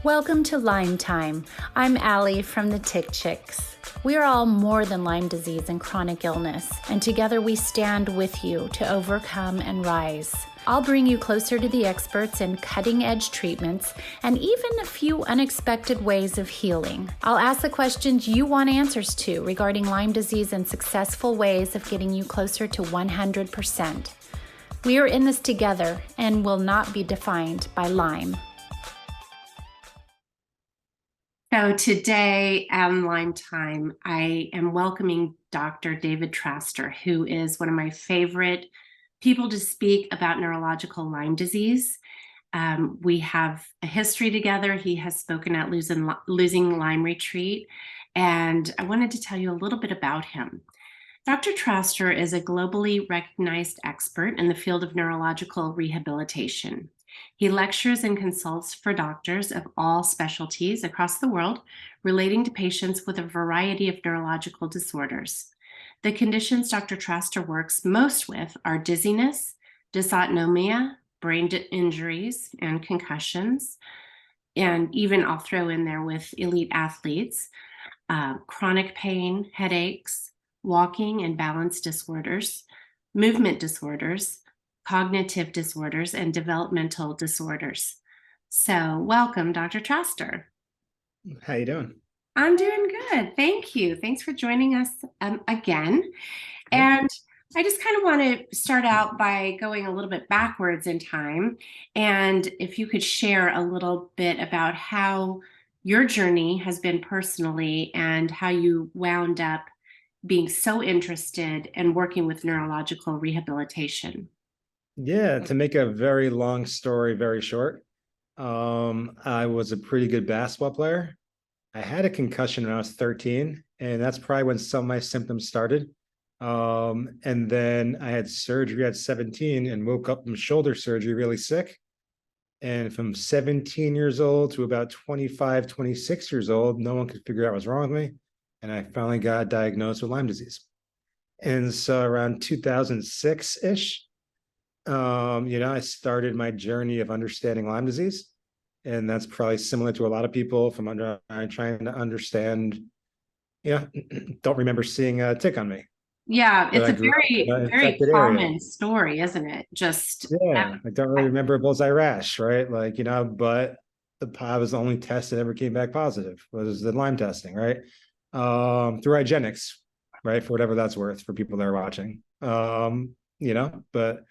Welcome to Lyme Time. I'm Allie from the Tick Chicks. We are all more than Lyme disease and chronic illness, and together we stand with you to overcome and rise. I'll bring you closer to the experts in cutting-edge treatments and even a few unexpected ways of healing. I'll ask the questions you want answers to regarding Lyme disease and successful ways of getting you closer to 100%. We are in this together and will not be defined by Lyme. So today on Lyme Time, I am welcoming Dr. David Traster, who is one of my favorite people to speak about neurological Lyme disease. We have a history together. He has spoken at Losing Lyme Retreat, and I wanted to tell you a little bit about him. Dr. Traster is a globally recognized expert in the field of neurological rehabilitation. He lectures and consults for doctors of all specialties across the world relating to patients with a variety of neurological disorders. The conditions Dr. Traster works most with are dizziness, dysautonomia, brain injuries, and concussions. And even I'll throw in there with elite athletes, chronic pain, headaches, walking and balance disorders, movement disorders, cognitive disorders, and developmental disorders. So welcome, Dr. Traster. How you doing? I'm doing good. Thank you. Thanks for joining us again. And I just kind of want to start out by going a little bit backwards in time. And if you could share a little bit about how your journey has been personally and how you wound up being so interested in working with neurological rehabilitation. Yeah, to make a very long story very short, I was a pretty good basketball player. I had a concussion when I was 13, and that's probably when some of my symptoms started. And then I had surgery at 17 and woke up from shoulder surgery really sick. And from 17 years old to about 25, 26 years old, no one could figure out what was wrong with me. And I finally got diagnosed with Lyme disease. And so around 2006-ish, I started my journey of understanding Lyme disease. And that's probably similar to a lot of people from trying to understand, don't remember seeing a tick on me. Yeah, it's a very common story, isn't it? I don't really remember a bullseye rash, right? But I was the only test that ever came back positive was the Lyme testing, right? Through IGeneX, right? For whatever that's worth for people that are watching. But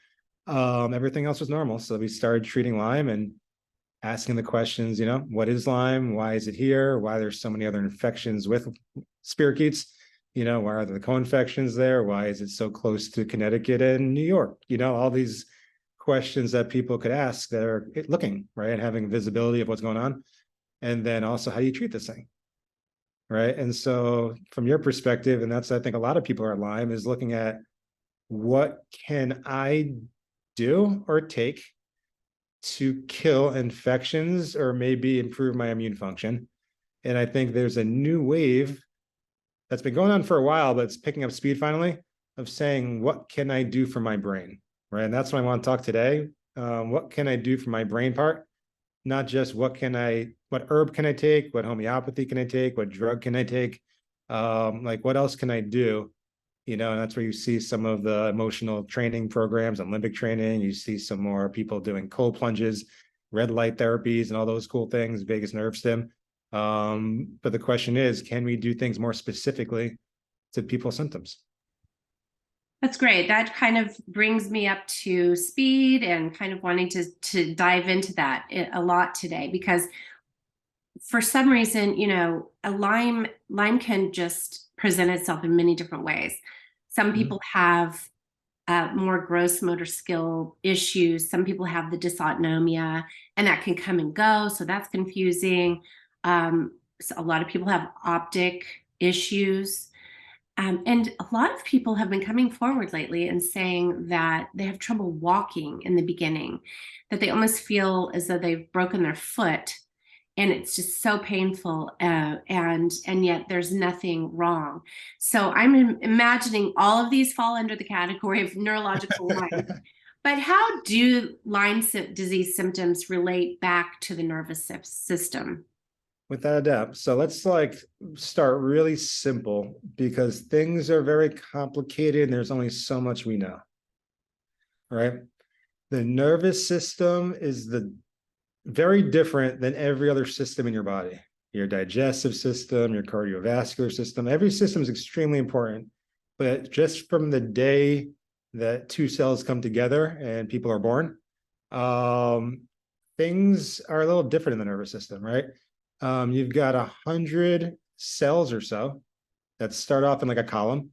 everything else was normal. So we started treating Lyme and asking the questions, what is Lyme? Why is it here? Why there's so many other infections with spirochetes? Why are the co-infections there? Why is it so close to Connecticut and New York? All these questions that people could ask that are looking, right? And having visibility of what's going on. And then also, how do you treat this thing? Right. And so from your perspective, and that's, I think a lot of people are Lyme, is looking at what can I do or take to kill infections or maybe improve my immune function. And I think there's a new wave that's been going on for a while, but it's picking up speed finally, of saying, what can I do for my brain? Right. And that's what I want to talk today. What can I do for my brain part? Not just what herb can I take? What homeopathy can I take? What drug can I take? What else can I do? And that's where you see some of the emotional training programs and limbic training. You see some more people doing cold plunges, red light therapies, and all those cool things, vagus nerve stim. But the question is, can we do things more specifically to people's symptoms? That's great. That kind of brings me up to speed and kind of wanting to dive into that a lot today, because for some reason, a Lyme can just present itself in many different ways. Some people have more gross motor skill issues. Some people have the dysautonomia, and that can come and go. So that's confusing. So a lot of people have optic issues. And a lot of people have been coming forward lately and saying that they have trouble walking in the beginning, that they almost feel as though they've broken their foot, and it's just so painful, and yet there's nothing wrong. So I'm imagining all of these fall under the category of neurological Lyme. But how do Lyme disease symptoms relate back to the nervous system? Without a doubt. So let's start really simple because things are very complicated and there's only so much we know, right? The nervous system is very different than every other system in your body. Your digestive system, your cardiovascular system, every system is extremely important. But just from the day that two cells come together and people are born, things are a little different in the nervous system, right? You've got 100 cells or so that start off in like a column,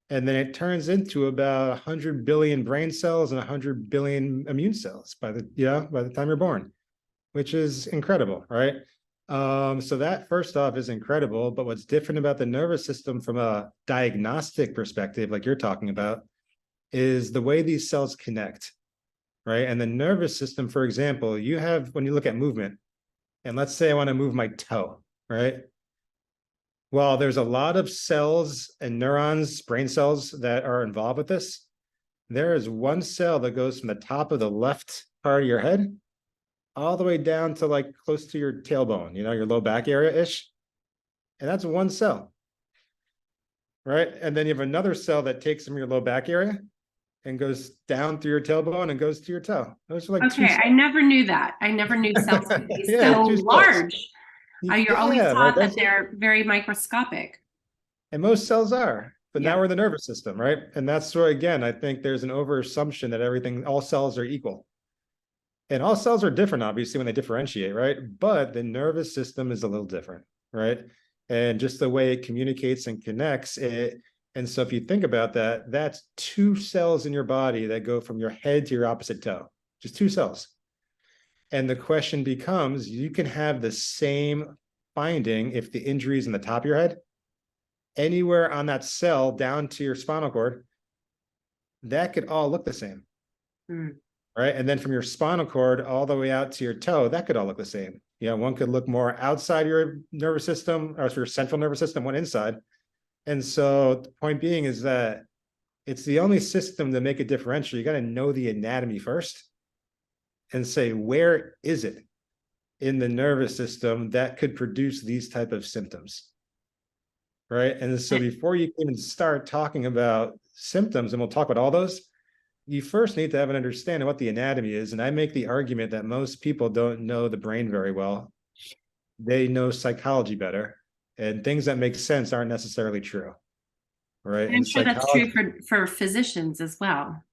and then it turns into about 100 billion brain cells and 100 billion immune cells by the time you're born, which is incredible, right? So that first off is incredible, but what's different about the nervous system from a diagnostic perspective, like you're talking about, is the way these cells connect, right? And the nervous system, for example, when you look at movement, and let's say I want to move my toe, right? Well, there's a lot of cells and neurons, brain cells that are involved with this. There is one cell that goes from the top of the left part of your head all the way down to like close to your tailbone, your low back area-ish. And that's one cell, right? And then you have another cell that takes from your low back area and goes down through your tailbone and goes to your toe. Those are like okay, I never knew that. I never knew cells could be so large. You're always taught that they're very microscopic. And most cells are, but now we're the nervous system, right? And that's where, again, I think there's an overassumption that all cells are equal. And all cells are different, obviously, when they differentiate, right? But the nervous system is a little different, right? And just the way it communicates and connects it. And so if you think about that, that's two cells in your body that go from your head to your opposite toe, just two cells. And the question becomes, you can have the same finding if the injury is in the top of your head, anywhere on that cell down to your spinal cord, that could all look the same. Right? And then from your spinal cord all the way out to your toe, that could all look the same. One could look more outside your nervous system or your central nervous system, one inside. And so the point being is that it's the only system to make a differential. You got to know the anatomy first and say, where is it in the nervous system that could produce these type of symptoms? Right? And so before you even start talking about symptoms, and we'll talk about all those, you first need to have an understanding of what the anatomy is. And I make the argument that most people don't know the brain very well. They know psychology better, and things that make sense aren't necessarily true. Right. And I'm sure that's true for physicians as well.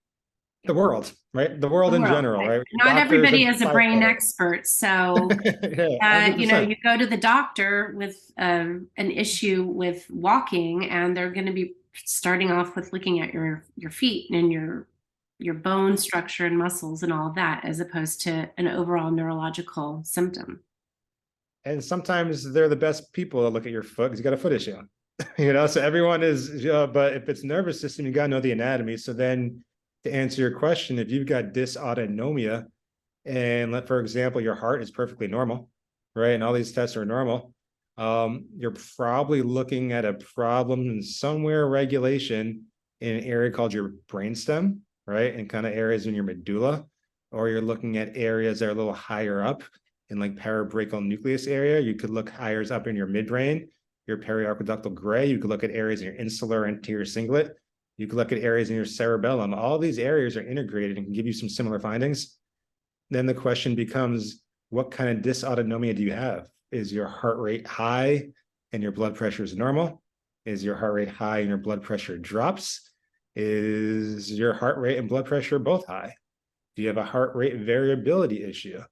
The world, right? The world in general, right? Not everybody is a brain expert. So, you go to the doctor with an issue with walking, and they're going to be starting off with looking at your feet and your bone structure and muscles and all of that, as opposed to an overall neurological symptom. And sometimes they're the best people to look at your foot because you got a foot issue, so everyone is, but if it's nervous system, you got to know the anatomy. So then to answer your question, if you've got dysautonomia and for example, your heart is perfectly normal, right? And all these tests are normal. You're probably looking at a problem in somewhere regulation in an area called your brainstem, right? And kind of areas in your medulla, or you're looking at areas that are a little higher up in like parabrachial nucleus area. You could look higher up in your midbrain, your periaqueductal gray. You could look at areas in your insular anterior cingulate. You could look at areas in your cerebellum. All these areas are integrated and can give you some similar findings. Then the question becomes, what kind of dysautonomia do you have? Is your heart rate high and your blood pressure is normal? Is your heart rate high and your blood pressure drops? Is your heart rate and blood pressure both high? Do you have a heart rate variability issue?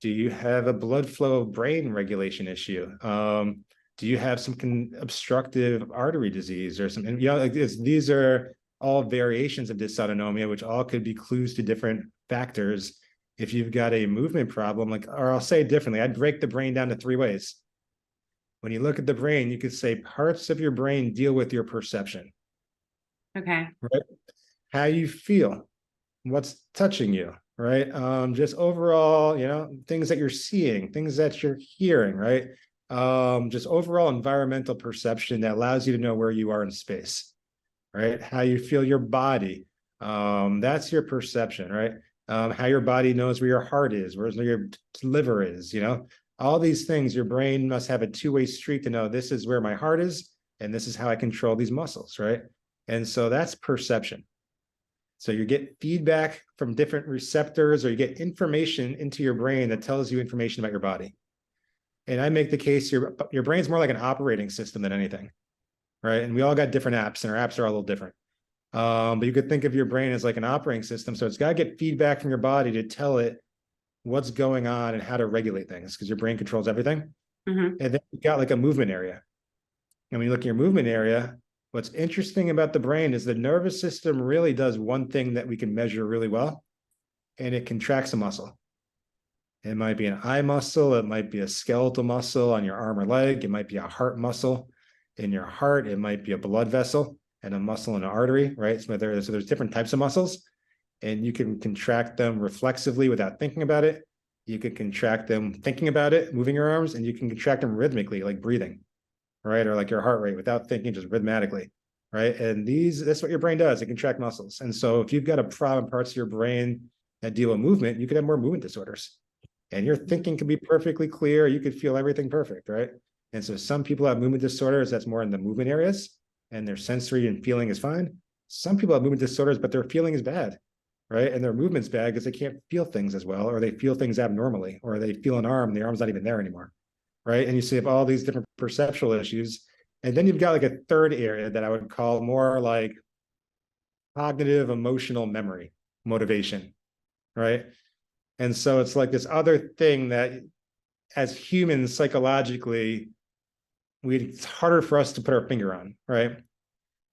Do you have a blood flow brain regulation issue? Do you have some obstructive artery disease or something? These are all variations of dysautonomia, which all could be clues to different factors. If you've got a movement problem, or I'll say it differently, I'd break the brain down to three ways. When you look at the brain, you could say parts of your brain deal with your perception. Okay. Right? How you feel, what's touching you, right? Just overall, things that you're seeing, things that you're hearing, right? Just overall environmental perception that allows you to know where you are in space, right? How you feel your body, That's your perception, right? How your body knows where your heart is, where your liver is, all these things. Your brain must have a two-way street to know this is where my heart is, and this is how I control these muscles, right? And so that's perception. So you get feedback from different receptors, or you get information into your brain that tells you information about your body. And I make the case your brain's more like an operating system than anything, right? And we all got different apps, and our apps are all a little different. But you could think of your brain as like an operating system. So it's got to get feedback from your body to tell it what's going on and how to regulate things, because your brain controls everything. And then you've got like a movement area. And when you look at your movement area, what's interesting about the brain is the nervous system really does one thing that we can measure really well, and it contracts a muscle. It might be an eye muscle. It might be a skeletal muscle on your arm or leg. It might be a heart muscle in your heart. It might be a blood vessel and a muscle and an artery, right? So there's different types of muscles, and you can contract them reflexively without thinking about it. You can contract them thinking about it, moving your arms, and you can contract them rhythmically, like breathing, right? Or like your heart rate without thinking, just rhythmatically, right? And that's what your brain does. It contracts muscles. And so if you've got a problem in parts of your brain that deal with movement, you could have more movement disorders. And your thinking can be perfectly clear. You could feel everything perfect, right? And so some people have movement disorders that's more in the movement areas, and their sensory and feeling is fine. Some people have movement disorders, but their feeling is bad, right? And their movement's bad because they can't feel things as well, or they feel things abnormally, or they feel an arm and the arm's not even there anymore, right? And you see all these different perceptual issues. And then you've got like a third area that I would call more like cognitive, emotional memory, motivation, right? And so it's like this other thing that as humans, psychologically, it's harder for us to put our finger on, right?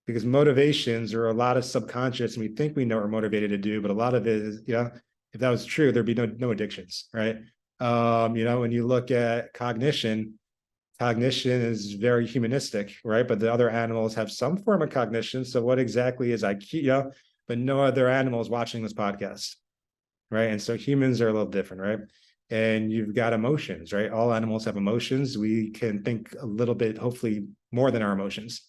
Because motivations are a lot of subconscious, and we think we know what we're motivated to do, but a lot of it is, if that was true, there'd be no addictions, right? When you look at cognition is very humanistic, right? But the other animals have some form of cognition. So what exactly is IQ? But no other animals watching this podcast, right? And so humans are a little different, right? And you've got emotions, right? All animals have emotions. We can think a little bit, hopefully more than our emotions,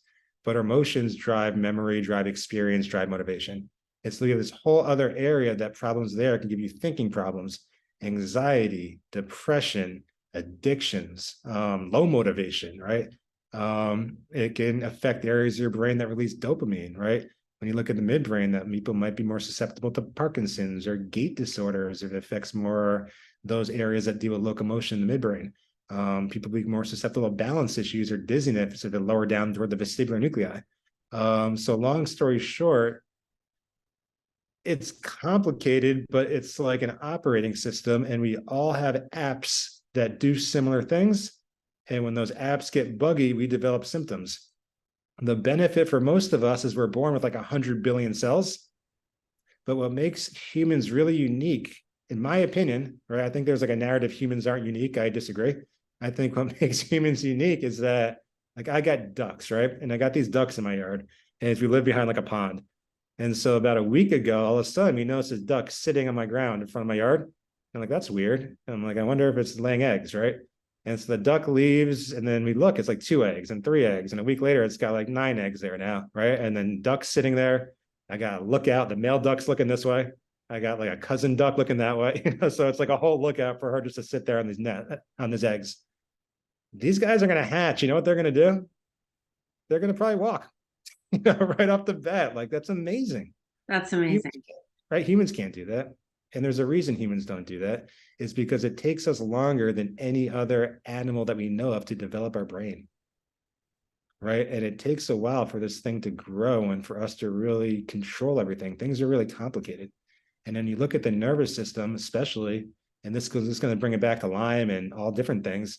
but our emotions drive memory, drive experience, drive motivation. It's like this whole other area that problems there can give you thinking problems, anxiety, depression, addictions, low motivation, right? It can affect areas of your brain that release dopamine, right? When you look at the midbrain, that people might be more susceptible to Parkinson's or gait disorders. It affects more those areas that deal with locomotion in the midbrain. People be more susceptible to balance issues or dizziness if they're lower down toward the vestibular nuclei. So long story short, it's complicated, but it's like an operating system, and we all have apps that do similar things. And when those apps get buggy, we develop symptoms. The benefit for most of us is we're born with like 100 billion cells. But what makes humans really unique, in my opinion, right? I think there's like a narrative humans aren't unique. I disagree. I think what makes humans unique is that, like, I got ducks, right? And I got these ducks in my yard, and we live behind like a pond. And so about a week ago, all of a sudden, we noticed this duck sitting on my ground in front of my yard. I'm like, that's weird. And I'm like, I wonder if it's laying eggs, right? And so the duck leaves, and then we look, it's like 2 eggs and 3 eggs. And a week later, it's got like 9 eggs there now, right? And then duck's sitting there. I got to look out. The male duck's looking this way. I got like a cousin duck looking that way. So it's like a whole lookout for her just to sit there on these eggs. These guys are going to hatch. You know what they're going to do? They're going to probably walk, right off the bat. Like, that's amazing. That's amazing. Right? Humans can't do that. And there's a reason humans don't do that. It's because it takes us longer than any other animal that we know of to develop our brain. Right? And it takes a while for this thing to grow and for us to really control everything. Things are really complicated. And then you look at the nervous system, especially, and this is going to bring it back to Lyme and all different things.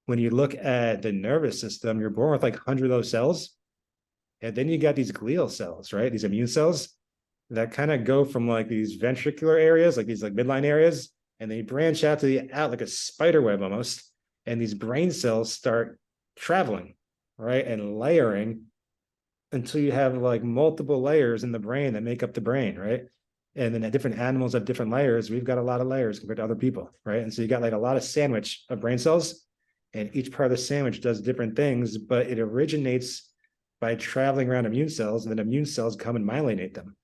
When you look at the nervous system, you're born with like 100 of those cells. And then you got these glial cells, right? These immune cells that kind of go from like these ventricular areas, like these like midline areas, and they branch out to the out like a spider web almost. And these brain cells start traveling, right? And layering until you have like multiple layers in the brain that make up the brain, right? And then different animals have different layers. We've got a lot of layers compared to other people, right? And so you got like a lot of sandwich of brain cells, and each part of the sandwich does different things, but it originates by traveling around immune cells, and then immune cells come and myelinate them.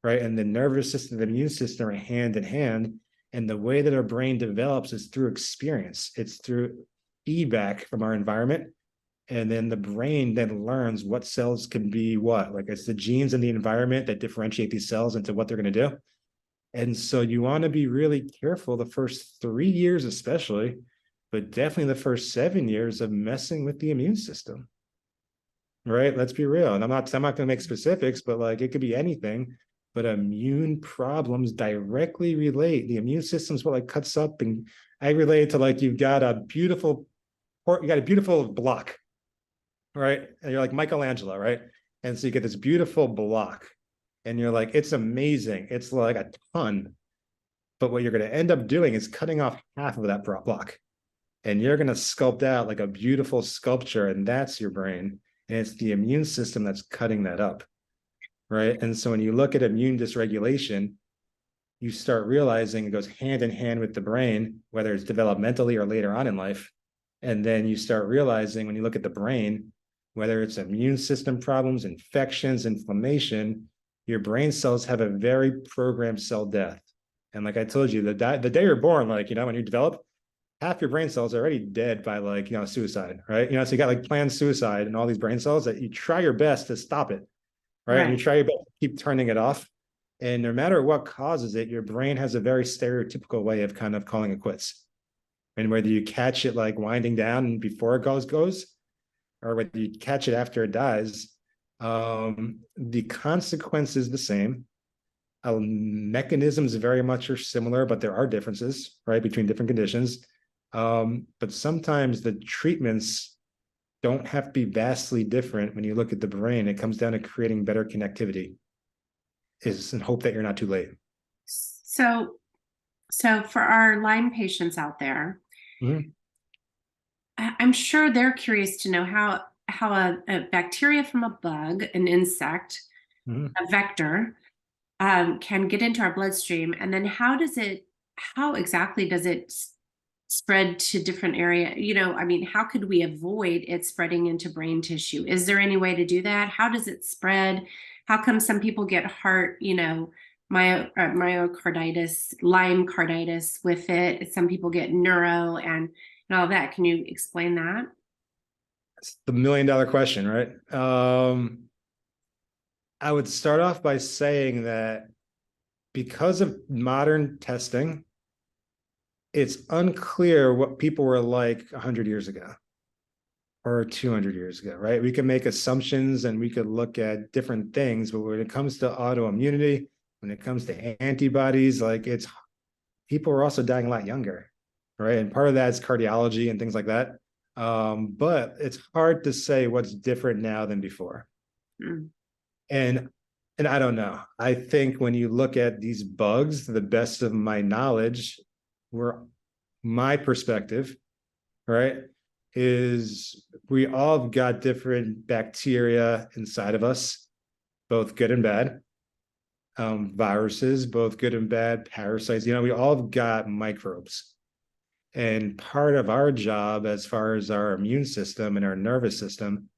right? And the nervous system, the immune system are hand in hand. And the way that our brain develops is through experience. It's through feedback from our environment. And then the brain then learns what cells can be what. Like it's the genes in the environment that differentiate these cells into what they're going to do. And so you want to be really careful the first 3 years, especially, but definitely the first 7 years of messing with the immune system. Right? Let's be real. And I'm not going to make specifics, but like it could be anything. But immune problems directly relate. The immune system is what like cuts up, and I relate it to like you got a beautiful block, right? And you're like Michelangelo, right? And so you get this beautiful block, and you're like, it's amazing. It's like a ton. But what you're going to end up doing is cutting off half of that block, and you're going to sculpt out like a beautiful sculpture, and that's your brain. And it's the immune system that's cutting that up. Right. And so when you look at immune dysregulation, you start realizing it goes hand in hand with the brain, whether it's developmentally or later on in life. And then you start realizing when you look at the brain, whether it's immune system problems, infections, inflammation, your brain cells have a very programmed cell death. And like I told you, the day you're born, like, when you develop, half your brain cells are already dead by like, suicide, right? So you got like planned suicide and all these brain cells that you try your best to stop it. Right. And you try your best to keep turning it off. And no matter what causes it, your brain has a very stereotypical way of kind of calling it quits. And whether you catch it like winding down before it goes, or whether you catch it after it dies, the consequence is the same. Mechanisms very much are similar, but there are differences, right, between different conditions. But sometimes the treatments don't have to be vastly different when you look at the brain. It comes down to creating better connectivity and hope that you're not too late. So for our Lyme patients out there, I'm sure they're curious to know how a bacteria from a bug, an insect, a vector, can get into our bloodstream, and then how exactly does it spread to different area? How could we avoid it spreading into brain tissue? Is there any way to do that? How does it spread? How come some people get heart, myocarditis, Lyme carditis with it? Some people get neuro and all that. Can you explain that? It's the $1 million question, right? I would start off by saying that because of modern testing, it's unclear what people were like 100 years ago or 200 years ago, right? We can make assumptions and we could look at different things, but when it comes to autoimmunity, when it comes to antibodies, like people are also dying a lot younger, right? And part of that is cardiology and things like that. But it's hard to say what's different now than before. And I don't know. I think when you look at these bugs, to the best of my knowledge, my perspective, right, is we all have got different bacteria inside of us, both good and bad, viruses, both good and bad, parasites. We all have got microbes. And part of our job as far as our immune system and our nervous system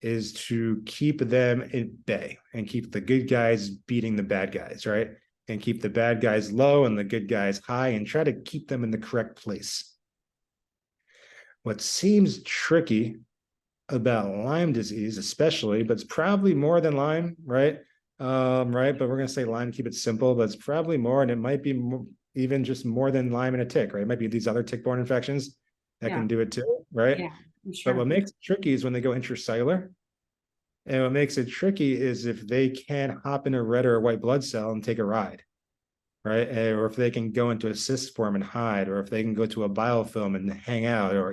is to keep them at bay and keep the good guys beating the bad guys, right? And keep the bad guys low and the good guys high and try to keep them in the correct place. What seems tricky about Lyme disease, especially, but it's probably more than Lyme, right? Right, but we're going to say Lyme, keep it simple, but it's probably more, and it might be even just more than Lyme and a tick, right? It might be these other tick-borne infections that can do it too, right? Yeah, I'm sure. But what makes it tricky is when they go intracellular. And what makes it tricky is if they can hop in a red or a white blood cell and take a ride, right? Or if they can go into a cyst form and hide, or if they can go to a biofilm and hang out, or,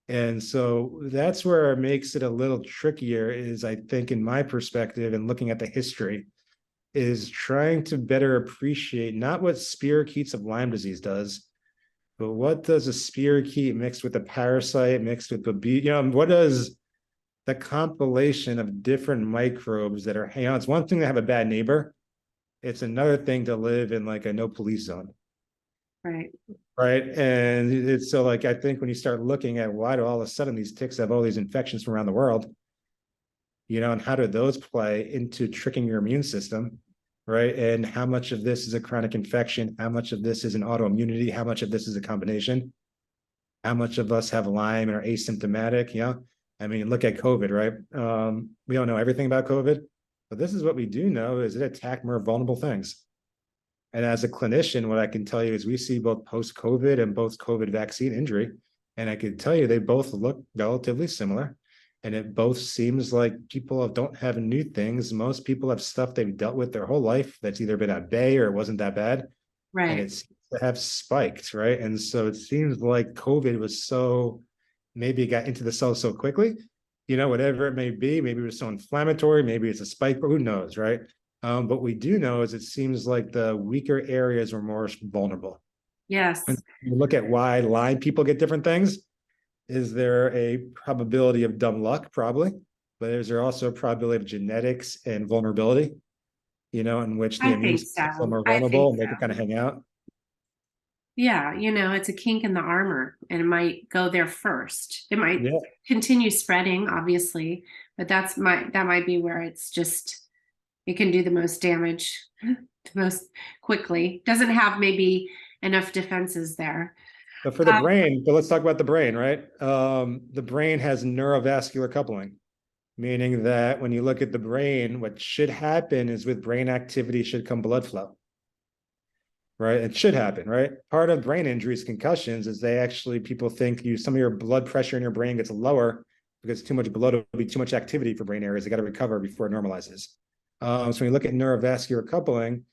and so that's where it makes it a little trickier is, I think, in my perspective and looking at the history, is trying to better appreciate not what spirochetes of Lyme disease does, but what does a spirochete mixed with a parasite, mixed with what does the compilation of different microbes that are, it's one thing to have a bad neighbor. It's another thing to live in like a no police zone. Right. Right. And it's so like, I think when you start looking at why do all of a sudden these ticks have all these infections from around the world, and how do those play into tricking your immune system? right? And how much of this is a chronic infection? How much of this is an autoimmunity? How much of this is a combination? How much of us have Lyme and are asymptomatic? I mean, look at COVID, right? We don't know everything about COVID, but this is what we do know is it attacked more vulnerable things. And as a clinician, what I can tell you is we see both post-COVID and post-COVID vaccine injury. And I can tell you they both look relatively similar. And it both seems like people don't have new things. Most people have stuff they've dealt with their whole life that's either been at bay or it wasn't that bad. Right. And it seems to have spiked, right? And so it seems like COVID was maybe it got into the cells so quickly, whatever it may be, maybe it was so inflammatory, maybe it's a spike, but who knows, right? But we do know is it seems like the weaker areas are more vulnerable. Yes. And you look at why Lyme people get different things. Is there a probability of dumb luck? Probably. But is there also a probability of genetics and vulnerability, in which the immune system is more vulnerable and they can kind of hang out? Yeah, it's a kink in the armor and it might go there first. It might continue spreading, obviously, but that might be where it's just it can do the most damage the most quickly. Doesn't have maybe enough defenses there. But for the brain, but let's talk about the brain, right? The brain has neurovascular coupling, meaning that when you look at the brain, what should happen is with brain activity should come blood flow, right? It should happen, right? Part of brain injuries, concussions, is people think some of your blood pressure in your brain gets lower because too much blood will be too much activity for brain areas. They got to recover before it normalizes. So when you look at neurovascular coupling,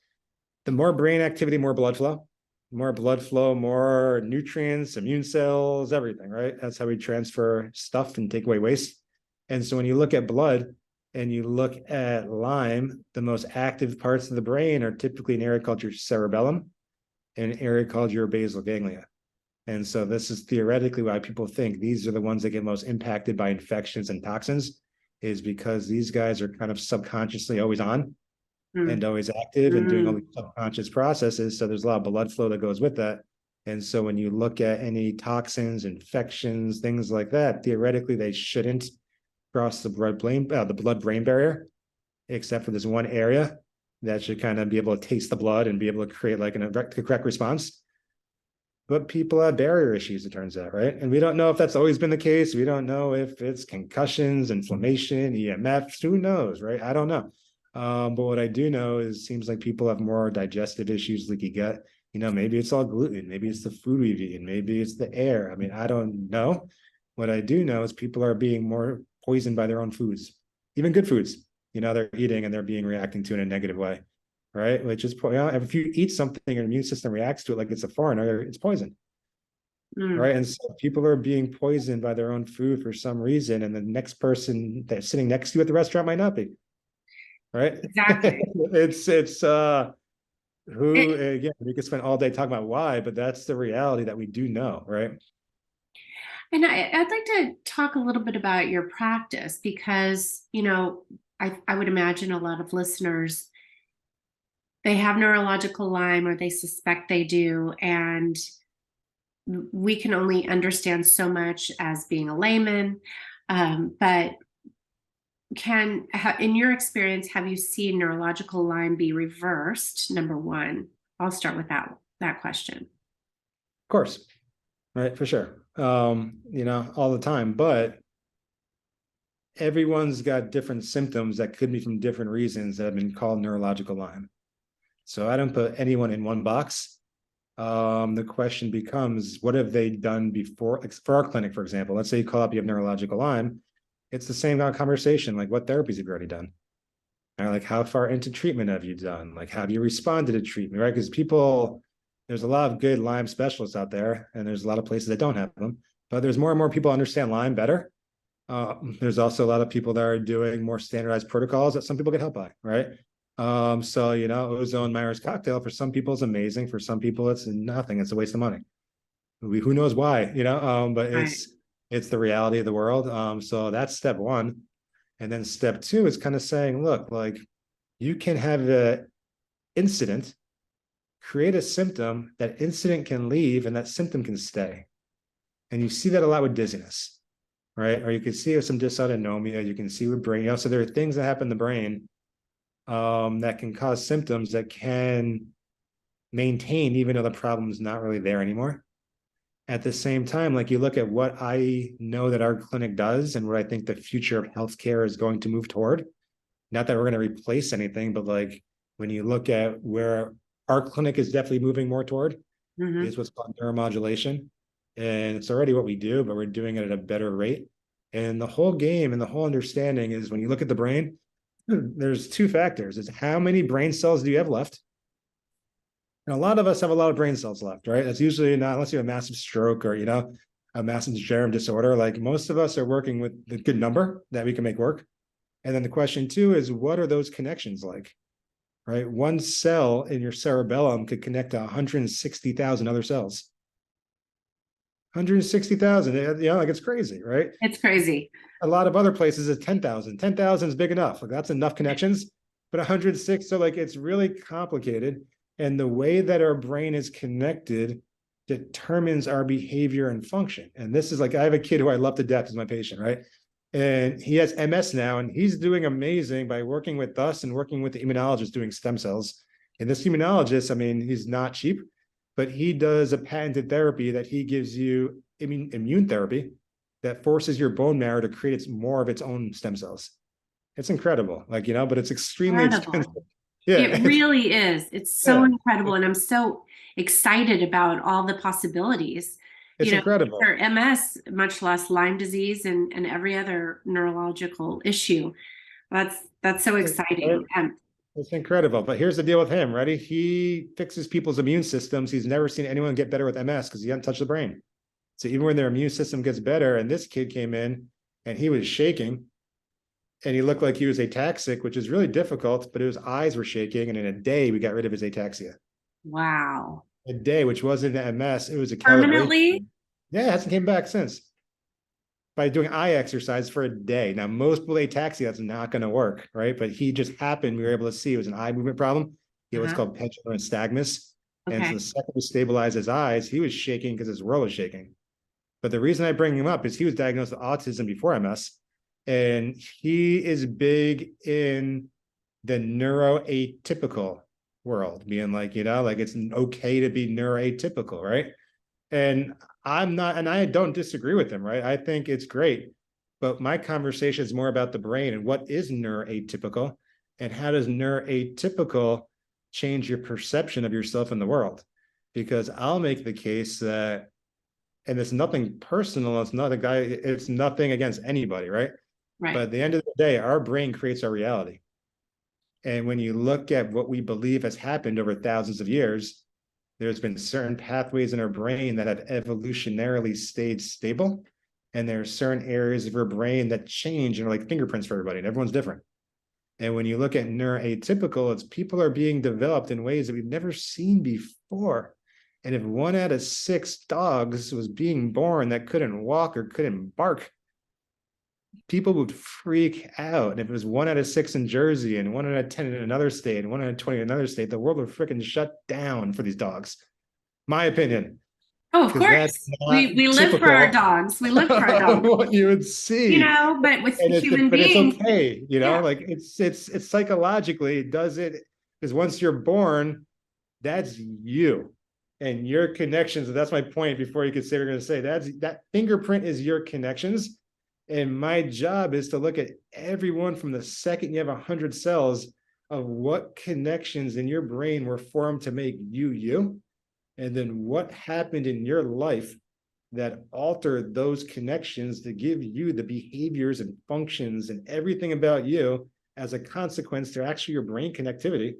the more brain activity, more blood flow, more nutrients, immune cells, everything, right? That's how we transfer stuff and take away waste. And so when you look at blood and you look at Lyme, the most active parts of the brain are typically an area called your cerebellum and an area called your basal ganglia. And so this is theoretically why people think these are the ones that get most impacted by infections and toxins, is because these guys are kind of subconsciously always on and always active and doing all these subconscious processes. So there's a lot of blood flow that goes with that. And so when you look at any toxins, infections, things like that, theoretically, they shouldn't cross the blood-brain barrier, except for this one area that should kind of be able to taste the blood and be able to create like the correct response. But people have barrier issues, it turns out, right? And we don't know if that's always been the case. We don't know if it's concussions, inflammation, EMFs, who knows, right? I don't know. But what I do know is it seems like people have more digestive issues, leaky gut. Maybe it's all gluten, maybe it's the food we've eaten, maybe it's the air. I mean, I don't know. What I do know is people are being more poisoned by their own foods, even good foods, they're eating and they're being reacting to in a negative way, right? Which is, if you eat something, your immune system reacts to it like it's a foreigner, it's poison, right? And so people are being poisoned by their own food for some reason, and the next person that's sitting next to you at the restaurant might not be, right? Exactly. Again, we could spend all day talking about why, but that's the reality that we do know, right? And I'd like to talk a little bit about your practice because, I would imagine a lot of listeners, they have neurological Lyme or they suspect they do. And we can only understand so much as being a layman. But in your experience, have you seen neurological Lyme be reversed? Number one, I'll start with that question. Of course, right, for sure. All the time, but everyone's got different symptoms that could be from different reasons that have been called neurological Lyme. So I don't put anyone in one box. The question becomes, what have they done before? Like for our clinic, for example, let's say you call up, you have neurological Lyme. It's the same kind of conversation. Like, what therapies have you already done? Or like, how far into treatment have you done? Like, have you responded to treatment, right? Because there's a lot of good Lyme specialists out there, and there's a lot of places that don't have them, but there's more and more people understand Lyme better. There's also a lot of people that are doing more standardized protocols that some people get help by, right? So, ozone Myers cocktail for some people is amazing. For some people, it's nothing. It's a waste of money. Who knows why, but it's the reality of the world. So that's step one. And then step two is kind of saying, look, like you can have an incident, create a symptom, that incident can leave and that symptom can stay. And you see that a lot with dizziness, right? Or you can see with some dysautonomia, you can see with brain, so there are things that happen in the brain that can cause symptoms that can maintain even though the problem is not really there anymore. At the same time, like you look at what I know that our clinic does and what I think the future of healthcare is going to move toward, not that we're going to replace anything, but like when you look at where our clinic is definitely moving more toward is what's called neuromodulation. And it's already what we do, but we're doing it at a better rate. And the whole game and the whole understanding is when you look at the brain, there's two factors. It's how many brain cells do you have left? And a lot of us have a lot of brain cells left, right? That's usually not, unless you have a massive stroke or, a massive degenerative disorder. Like most of us are working with a good number that we can make work. And then the question too is, what are those connections like, right? One cell in your cerebellum could connect to 160,000 other cells. 160,000, like it's crazy, right? It's crazy. A lot of other places is 10,000. 10,000 is big enough. Like that's enough connections, but 106, so like it's really complicated. And the way that our brain is connected determines our behavior and function. And this is like, I have a kid who I love to death as my patient, right? And he has MS now, and he's doing amazing by working with us and working with the immunologist doing stem cells. And this immunologist, I mean, he's not cheap, but he does a patented therapy that he gives you immune therapy that forces your bone marrow to create more of its own stem cells. It's incredible, but it's extremely expensive. Yeah, it really is. It's so incredible. And I'm so excited about all the possibilities. It's incredible. For MS, much less Lyme disease and every other neurological issue. That's so exciting. It's incredible. But here's the deal with him, ready? He fixes people's immune systems. He's never seen anyone get better with MS because he hasn't touched the brain. So even when their immune system gets better, and this kid came in and he was shaking and he looked like he was ataxic, which is really difficult, but his eyes were shaking. And in a day, we got rid of his ataxia. Wow. A day, which wasn't MS. It was a permanently. Yeah, it hasn't came back since. By doing eye exercise for a day. Now, most people with ataxia, that's not going to work, right? But he just happened, we were able to see it was an eye movement problem. He had what's called pendular nystagmus. Okay. And so the second we stabilized his eyes, he was shaking because his world was shaking. But the reason I bring him up is he was diagnosed with autism before MS. And he is big in the neuroatypical world, being like, it's okay to be neuroatypical, right? And I don't disagree with him, right? I think it's great. But my conversation is more about the brain and what is neuroatypical and how does neuroatypical change your perception of yourself in the world? Because I'll make the case that, and it's nothing personal, it's nothing against anybody, right? Right. But at the end of the day, our brain creates our reality. And when you look at what we believe has happened over thousands of years, there's been certain pathways in our brain that have evolutionarily stayed stable. And there are certain areas of our brain that change and are like fingerprints for everybody, and everyone's different. And when you look at neuroatypical, it's people are being developed in ways that we've never seen before. And if 1 out of 6 dogs was being born that couldn't walk or couldn't bark, people would freak out. And if it was 1 out of 6 in Jersey and 1 out of 10 in another state and 1 out of 20 in another state, the world would freaking shut down for these dogs. My opinion. Oh, of course. We live for our dogs. We live for our dogs. What you would see. But with human beings. It's okay. Like it's psychologically, does it, because once you're born, that's you. And your connections, that's my point before you could say what you're going to say. That fingerprint is your connections. And my job is to look at everyone from the second you have 100 cells of what connections in your brain were formed to make you, and then what happened in your life that altered those connections to give you the behaviors and functions and everything about you as a consequence to actually your brain connectivity.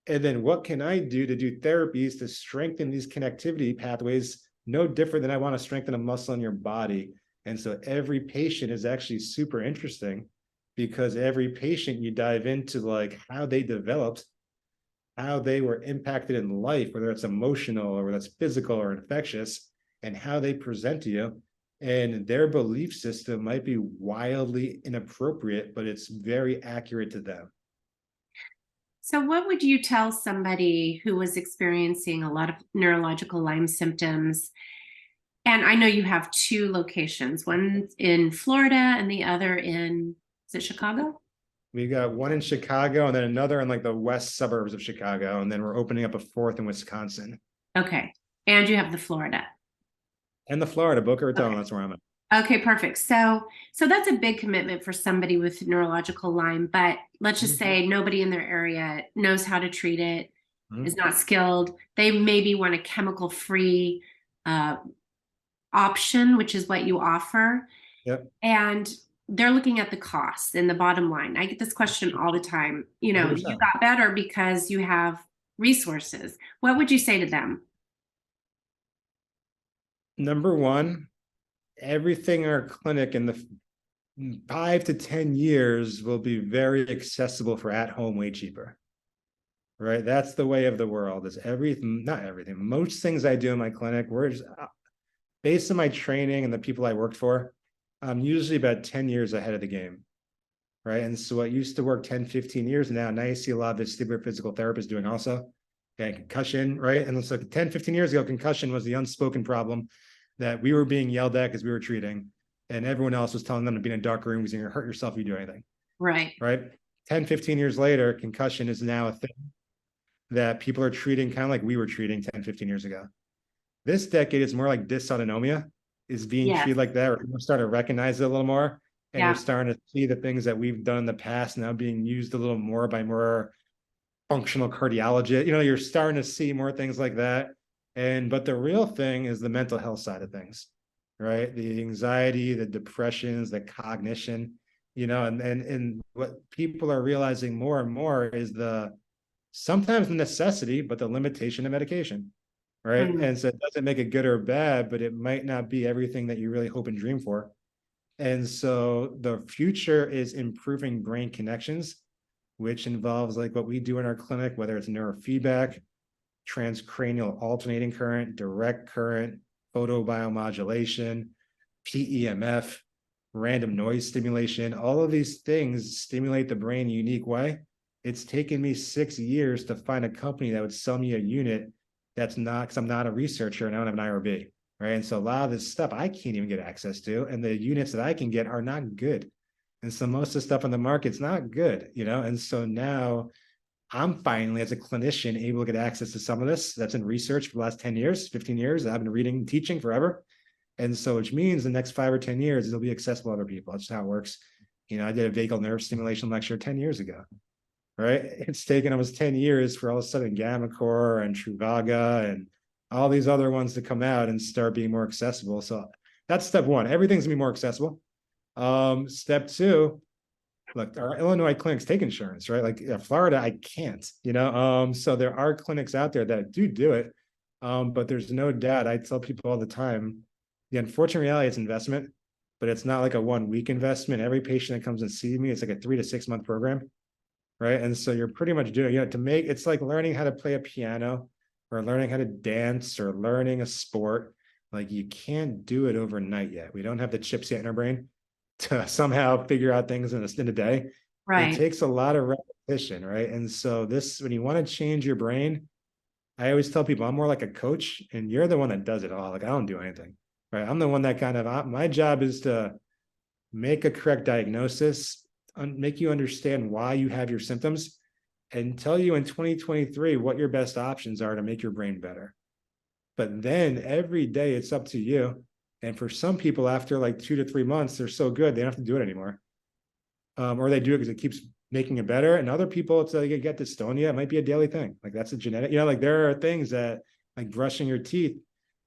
And then what can I do to do therapies to strengthen these connectivity pathways, no different than I want to strengthen a muscle in your body. And so every patient is actually super interesting because every patient you dive into like how they developed, how they were impacted in life, whether it's emotional or whether it's physical or infectious, and how they present to you. And their belief system might be wildly inappropriate, but it's very accurate to them. So what would you tell somebody who was experiencing a lot of neurological Lyme symptoms? And I know you have 2 locations, one in Florida and the other is it Chicago? We got one in Chicago and then another in like the west suburbs of Chicago. And then we're opening up a fourth in Wisconsin. Okay. And you have the Florida. And the Florida, Boca Raton, Okay. that's where I'm at. Okay, perfect. So that's a big commitment for somebody with neurological Lyme, but let's just say nobody in their area knows how to treat it, is not skilled. They maybe want a chemical-free option, which is what you offer. Yep. And they're looking at the cost and the bottom line. I get this question all the time. You know, 100%. you got better because you have resources. What would you say to them? Number one, everything in our clinic in the 5 to 10 years will be very accessible for at home, way cheaper. Right? That's the way of the world. Is everything, not everything, most things I do in my clinic, we're just, based on my training and the people I worked for, I'm usually about 10 years ahead of the game. Right. And so what used to work 10, 15 years now you see a lot of vestibular physical therapists doing also. Okay, concussion, right? And so 10, 15 years ago, concussion was the unspoken problem that we were being yelled at because we were treating, and everyone else was telling them to be in a dark room because you're going to hurt yourself if you do anything. Right. Right. 10, 15 years later, concussion is now a thing that people are treating kind of like we were treating 10, 15 years ago. This decade is more like dysautonomia is being treated like that. We're starting to recognize it a little more. And you're starting to see the things that we've done in the past now being used a little more by more functional cardiologists. You know, you're starting to see more things like that. But the real thing is the mental health side of things, right? The anxiety, the depressions, the cognition, you know, and what people are realizing more and more is sometimes the necessity, but the limitation of medication, right? And so it doesn't make it good or bad, but it might not be everything that you really hope and dream for. And so the future is improving brain connections, which involves like what we do in our clinic, whether it's neurofeedback, transcranial alternating current, direct current, photobiomodulation, PEMF, random noise stimulation. All of these things stimulate the brain in a unique way. It's taken me 6 years to find a company that would sell me a unit that's not, because I'm not a researcher and I don't have an IRB. Right. And so a lot of this stuff I can't even get access to. And the units that I can get are not good. And so most of the stuff on the market's not good, you know. And so now I'm finally, as a clinician, able to get access to some of this that's in research for the last 10 years, 15 years. I've been reading and teaching forever. And so which means the next 5 or 10 years, it'll be accessible to other people. That's just how it works. You know, I did a vagal nerve stimulation lecture 10 years ago. Right. It's taken almost 10 years for all of a sudden GammaCore and Truvaga and all these other ones to come out and start being more accessible. So that's step one. Everything's gonna be more accessible. Step two, look, our Illinois clinics take insurance, right? Like Florida, I can't, you know. So there are clinics out there that do it. But there's no doubt, I tell people all the time, the unfortunate reality is investment, but it's not like a 1 week investment. Every patient that comes and sees me, it's like a 3 to 6 month program. Right. And so you're pretty much doing, you know, it's like learning how to play a piano or learning how to dance or learning a sport. Like you can't do it overnight yet. We don't have the chips yet in our brain to somehow figure out things in a day. Right. It takes a lot of repetition. Right. And so when you want to change your brain, I always tell people I'm more like a coach and you're the one that does it all. Like I don't do anything. Right. I'm the one that my job is to make a correct diagnosis, make you understand why you have your symptoms, and tell you in 2023 what your best options are to make your brain better. But then every day it's up to you. And for some people, after like 2 to 3 months, they're so good, they don't have to do it anymore. Or they do it because it keeps making it better. And other people, it's like you get dystonia, it might be a daily thing. Like that's a genetic, you know, like there are things that like brushing your teeth,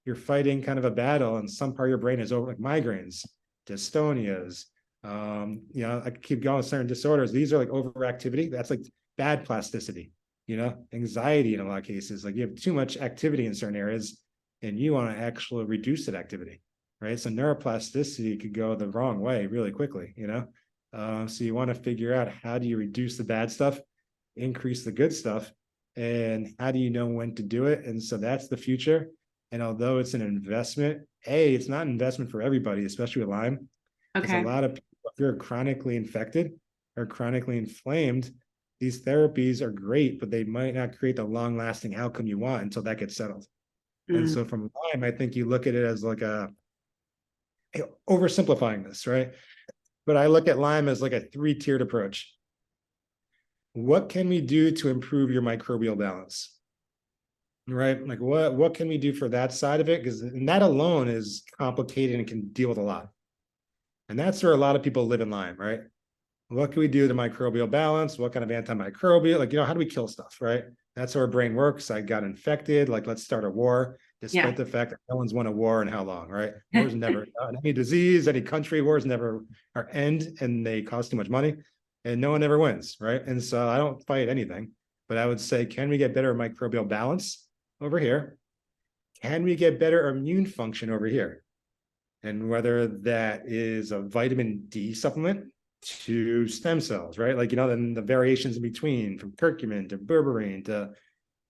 you're fighting kind of a battle and some part of your brain is over, like migraines, dystonias, you know, I could keep going with certain disorders. These are like overactivity. That's like bad plasticity, you know, anxiety in a lot of cases. Like you have too much activity in certain areas and you want to actually reduce that activity, right? So neuroplasticity could go the wrong way really quickly, you know? So you want to figure out how do you reduce the bad stuff, increase the good stuff, and how do you know when to do it? And so that's the future. And although it's an investment, it's not an investment for everybody, especially with Lyme. Because a lot of people, if you're chronically infected or chronically inflamed, these therapies are great, but they might not create the long-lasting outcome you want until that gets settled. And so from Lyme, I think you look at it as like oversimplifying this, right? But I look at Lyme as like a 3-tiered approach. what can we do to improve your microbial balance? Right? Like what can we do for that side of it? Because that alone is complicated and can deal with a lot. And that's where a lot of people live in Lyme, right? What can we do to microbial balance? What kind of antimicrobial, like, how do we kill stuff, right? That's how our brain works. I got infected, like, let's start a war, despite the fact that no one's won a war in how long, right? Wars never, any disease, any country, wars never are end, and they cost too much money, and no one ever wins, right? And so I don't fight anything, but I would say, can we get better microbial balance over here? Can we get better immune function over here? And whether that is a vitamin D supplement to stem cells, right? Like, then the variations in between, from curcumin to berberine to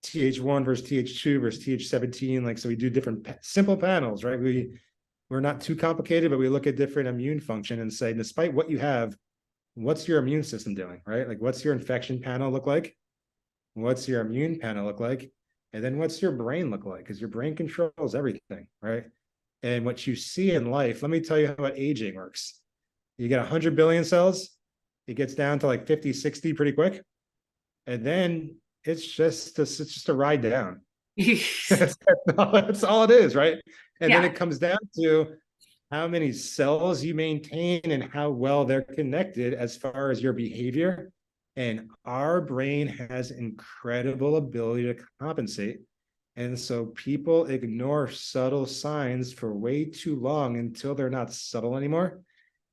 TH1 versus TH2 versus TH17. Like, so we do different simple panels, right? We're not too complicated, but we look at different immune function and say, despite what you have, what's your immune system doing, right? Like, what's your infection panel look like? What's your immune panel look like? And then what's your brain look like? Because your brain controls everything, right? And what you see in life, let me tell you how aging works. You get 100 billion cells, it gets down to like 50, 60 pretty quick. And then it's just a ride down. That's all it is, right? And then it comes down to how many cells you maintain and how well they're connected as far as your behavior. And our brain has incredible ability to compensate. And so people ignore subtle signs for way too long until they're not subtle anymore.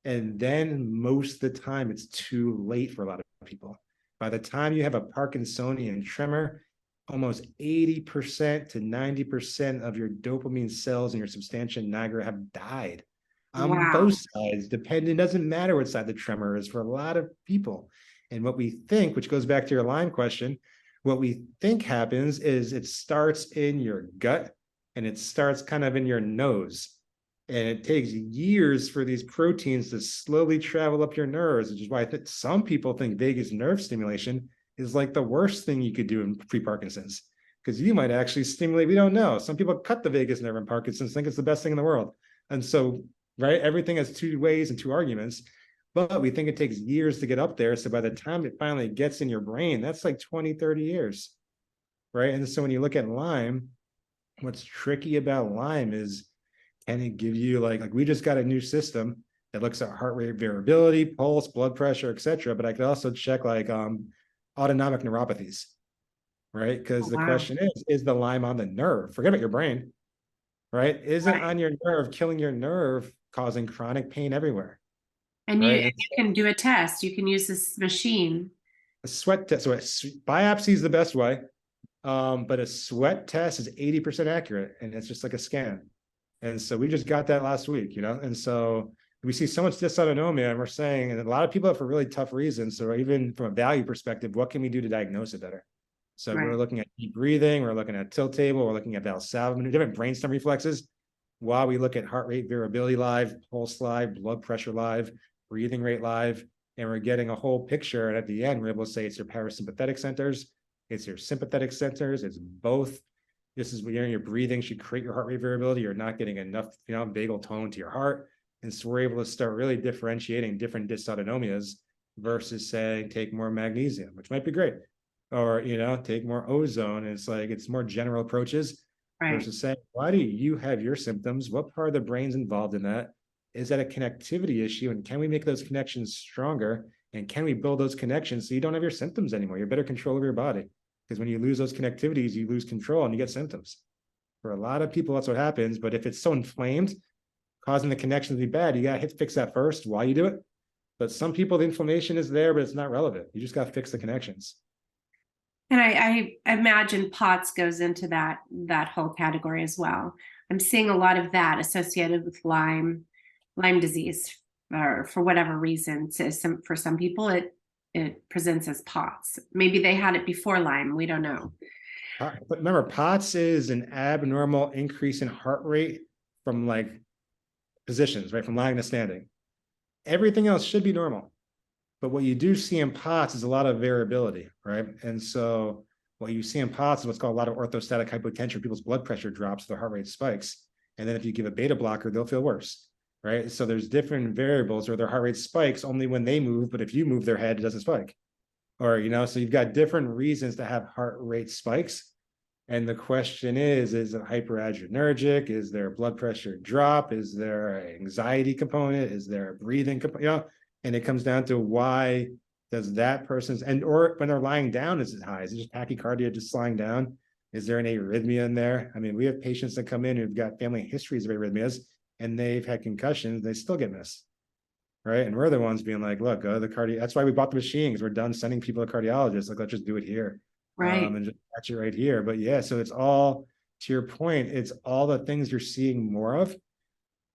And then most of the time, it's too late for a lot of people. By the time you have a Parkinsonian tremor, almost 80% to 90% of your dopamine cells in your substantia nigra have died on both sides, depending, it doesn't matter what side the tremor is for a lot of people. And what we think, which goes back to your Lyme question, what we think happens is it starts in your gut and it starts kind of in your nose. And it takes years for these proteins to slowly travel up your nerves, which is why I think some people think vagus nerve stimulation is like the worst thing you could do in pre-Parkinson's, because you might actually stimulate, we don't know. Some people cut the vagus nerve in Parkinson's, think it's the best thing in the world. And so, right, everything has two ways and two arguments. But we think it takes years to get up there. So by the time it finally gets in your brain, that's like 20, 30 years, right? And so when you look at Lyme, what's tricky about Lyme is, can it give you like we just got a new system that looks at heart rate variability, pulse, blood pressure, etc. But I could also check like autonomic neuropathies, right? Because the question is the Lyme on the nerve? Forget about your brain, right? Is it on your nerve, killing your nerve, causing chronic pain everywhere? And you can do a test. You can use this machine. A sweat test. So biopsy is the best way, but a sweat test is 80% accurate, and it's just like a scan. And so we just got that last week, and so we see so much dysautonomia, and we're saying, and a lot of people have for really tough reasons. So even from a value perspective, what can we do to diagnose it better? So we're looking at deep breathing, we're looking at tilt table, we're looking at Valsalva, different brainstem reflexes, while we look at heart rate variability live, pulse live, blood pressure live, breathing rate live, and we're getting a whole picture. And at the end, we're able to say it's your parasympathetic centers, it's your sympathetic centers, it's both. This is when you're breathing should create your heart rate variability. You're not getting enough, vagal tone to your heart. And so we're able to start really differentiating different dysautonomias versus saying, take more magnesium, which might be great. Or, take more ozone. And it's more general approaches versus saying, why do you have your symptoms? What part of the brain's involved in that? Is that a connectivity issue? And can we make those connections stronger? And can we build those connections so you don't have your symptoms anymore? You have better control of your body. Because when you lose those connectivities, you lose control and you get symptoms. For a lot of people, that's what happens. But if it's so inflamed, causing the connection to be bad, you got to fix that first while you do it. But some people, the inflammation is there, but it's not relevant. You just got to fix the connections. And I imagine POTS goes into that whole category as well. I'm seeing a lot of that associated with Lyme disease, or for whatever reason. For some people, it presents as POTS. Maybe they had it before Lyme. We don't know. But remember, POTS is an abnormal increase in heart rate from positions, right? From lying to standing. Everything else should be normal. But what you do see in POTS is a lot of variability, right? And so what you see in POTS is what's called a lot of orthostatic hypotension. People's blood pressure drops, their heart rate spikes. And then if you give a beta blocker, they'll feel worse, right? So there's different variables where their heart rate spikes only when they move, but if you move their head, it doesn't spike. Or, so you've got different reasons to have heart rate spikes. And the question is it hyperadrenergic? Is there a blood pressure drop? Is there an anxiety component? Is there a breathing component? And it comes down to why does that person's, or when they're lying down, is it high? Is it just tachycardia just lying down? Is there an arrhythmia in there? I mean, we have patients that come in who've got family histories of arrhythmias and they've had concussions, they still get missed. Right. And we're the ones being like, look, that's why we bought the machine, because we're done sending people to cardiologists. Like, let's just do it here. Right. And just catch it right here. But yeah, so it's all, to your point, it's all the things you're seeing more of.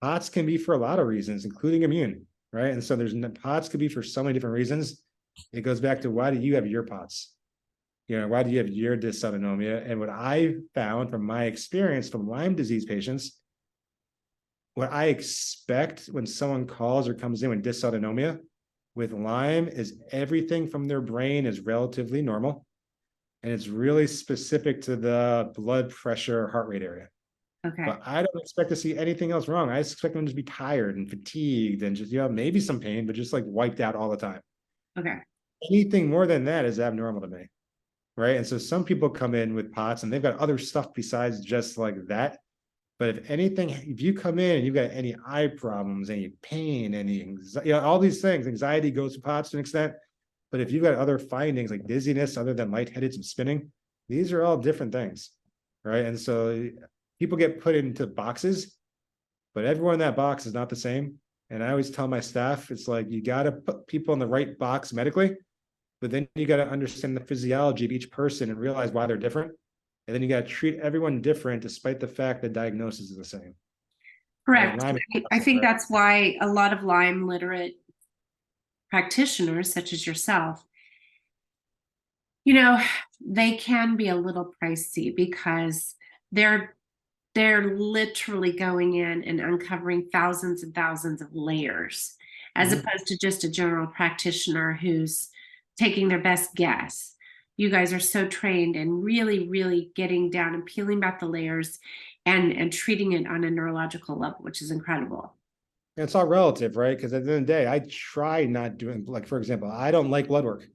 POTS can be for a lot of reasons, including immune, right? And so POTS could be for so many different reasons. It goes back to, why do you have your POTS? Why do you have your dysautonomia? And what I found from my experience from Lyme disease patients, what I expect when someone calls or comes in with dysautonomia with Lyme is everything from their brain is relatively normal. And it's really specific to the blood pressure, heart rate area. Okay. But I don't expect to see anything else wrong. I expect them to be tired and fatigued and just, maybe some pain, but just like wiped out all the time. Okay. Anything more than that is abnormal to me. Right. And so some people come in with POTS and they've got other stuff besides just like that. But if anything, if you come in and you've got any eye problems, any pain, any anxiety, all these things, anxiety goes to POTS to an extent. But if you've got other findings like dizziness, other than lightheaded and spinning, these are all different things. Right. And so people get put into boxes, but everyone in that box is not the same. And I always tell my staff, it's like, you got to put people in the right box medically, but then you got to understand the physiology of each person and realize why they're different. And then you got to treat everyone different, despite the fact that diagnosis is the same. Correct. I think that's why a lot of Lyme literate practitioners, such as yourself, they can be a little pricey because they're literally going in and uncovering thousands and thousands of layers, as opposed to just a general practitioner who's taking their best guess. You guys are so trained and really, really getting down and peeling back the layers and treating it on a neurological level, which is incredible. It's all relative, right? Because at the end of the day, I try not doing, like, for example, I don't like blood work.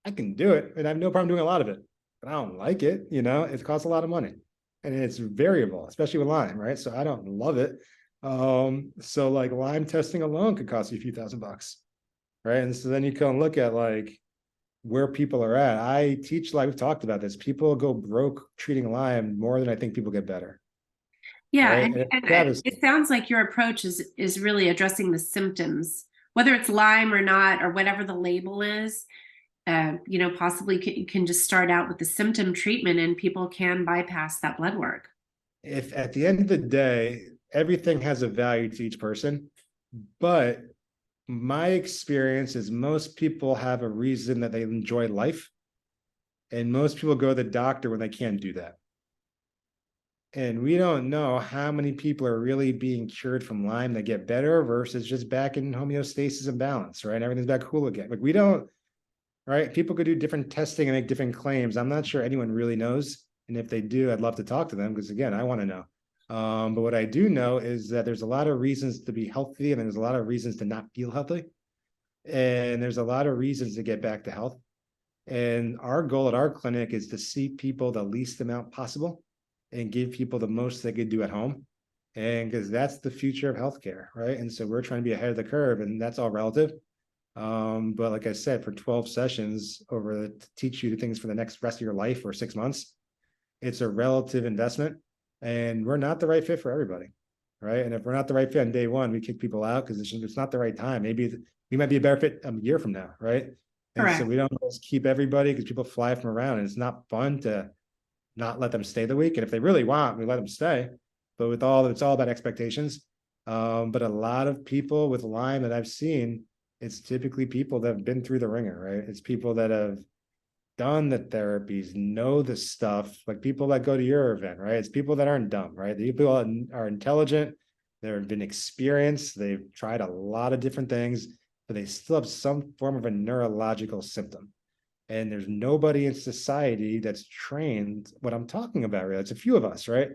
I can do it, and I have no problem doing a lot of it, but I don't like it. It costs a lot of money, and it's variable, especially with Lyme, right? So I don't love it. So like Lyme testing alone could cost you a few $1,000s, right? And so then you can look at like where people are at. I teach Lyme. We've talked about this. People go broke treating Lyme more than I think people get better. Yeah, right? and it sounds like your approach is really addressing the symptoms, whether it's Lyme or not, or whatever the label is. Possibly can just start out with the symptom treatment, and people can bypass that blood work. If at the end of the day, everything has a value to each person, but my experience is most people have a reason that they enjoy life, and most people go to the doctor when they can't do that. And we don't know how many people are really being cured from Lyme that get better versus just back in homeostasis and balance, right? Everything's back cool again. Like, we don't, right? People could do different testing and make different claims. I'm not sure anyone really knows. And if they do, I'd love to talk to them, because again, I want to know. But what I do know is that there's a lot of reasons to be healthy, and there's a lot of reasons to not feel healthy. And there's a lot of reasons to get back to health. And our goal at our clinic is to see people the least amount possible and give people the most they could do at home. And because that's the future of healthcare, right? And so we're trying to be ahead of the curve, and that's all relative. But like I said, for 12 sessions to teach you things for the next rest of your life or 6 months, it's a relative investment, and we're not the right fit for everybody, right? And if we're not the right fit on day one, we kick people out because it's not the right time. Maybe we might be a better fit a year from now, right? And Correct. so we don't always keep everybody, because people fly from around, and it's not fun to not let them stay the week. And if they really want, we let them stay. But it's all about expectations. But a lot of people with Lyme that I've seen, it's typically people that have been through the ringer, right? It's people that have done the therapies, know the stuff, like people that go to your event, right? It's people that aren't dumb, right? The people are intelligent, they've been experienced, they've tried a lot of different things, but they still have some form of a neurological symptom. And there's nobody in society that's trained what I'm talking about, really. It's a few of us, right?